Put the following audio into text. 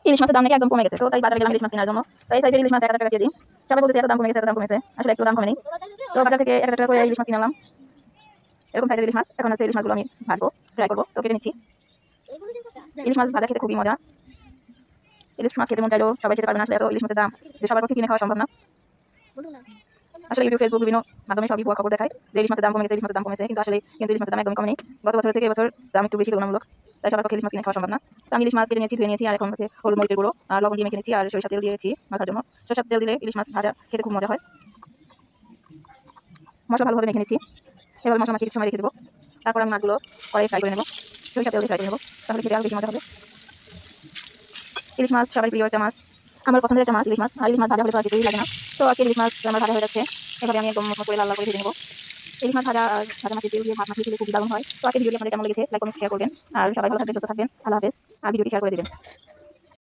ইলিশ মাছের দাম নাকি একদম কমে গেছে, তো তাই বাজারে গেলাম ইলিশ মাছ কেনার জন্য। তো এই সাইজের ইলিশ মাছ 1000 টাকা কেজি। সবাই বলতেছে এত দাম কমে গেছে, এত দাম কমেছে, আসলে একটু দাম কমেনি। তো বাজার থেকে 1000 টাকা করে ইলিশ মাছ কিনলাম, এরকম সাইজের ইলিশ মাছ। এখন হচ্ছে ইলিশ মাছগুলো আমি ভাজবো, ফ্রাই করবো, তো কেটে নিচ্ছি। ইলিশ মাছ ভাজা খেতে খুবই মজা। ইলিশ মাছ খেতে মন চাইলেও সবাই খেতে পারবে না, আসলে এত ইলিশ মাছের দাম যে সবার পক্ষে কিনে খাওয়া সম্ভব না। আসলে ইউটিউব, ফেসবুক বিভিন্ন মাধ্যমে সবই ভুয়া খবর দেখায় যে ইলিশ মাছের দাম কমে গেছে, ইলিশ মাছের দাম কমেছে, কিন্তু আসলে ইলিশ মাছের দাম একদমই কমেনি। গত বছর থেকে এবছর দাম একটু বেশি তুলনামূলক, তাই সবার পক্ষে ইলিশ মাছ কিনে খাওয়া সম্ভব না। তো আমি ইলিশ মাছ কেটে নিয়েছি, ধুয়ে নিয়েছি, আর এখন হচ্ছে হলুদ মরিচের গুঁড়ো আর লবণ দিয়ে মেখে নিয়েছি, আর সরিষা তেল দিয়েছি মাখার জন্য। সরিষার তেল দিলে ইলিশ মাছ ভাজা খেতে খুব মজা হয়। মশলা ভালোভাবে মেখে নিচ্ছি, এভাবে মশলা মাখিয়ে কিছু সময় রেখে দেবো। তারপর আমি মাছগুলো কড়াই ফ্রাই করে নেবো, সরিষা তেল দিয়ে ফ্রাই করে নেবো, তাহলে খেতে আরও বেশি মজা হবে। ইলিশ মাছ সবাই প্রিয় একটা মাছ, আমার পছন্দের একটা মাছ ইলিশ মাছ। আর ইলিশ মাছ ভাজা হলে তো আর কিছুই লাগে না। তো আজকে ইলিশ মাছ আমার ভাজা হয়ে যাচ্ছে, এভাবে আমি একদম মতো করে লাল লাল করে ভেজে নেবো। ইলিশ মাছ ভাজা আর ভাজা মাছের তেল দিয়ে ভাত মাখিয়ে খেলে খুবই দারুণ হয়। তো আজকে ভিডিওটি আপনাদের কেমন লেগেছে লাইক কমেন্ট শেয়ার করবেন, আর সবাই ভালো থাকবেন, সুস্থ থাকবেন, আল্লাহ হাফেজ। আর ভিডিওটি শেয়ার করে দিবেন।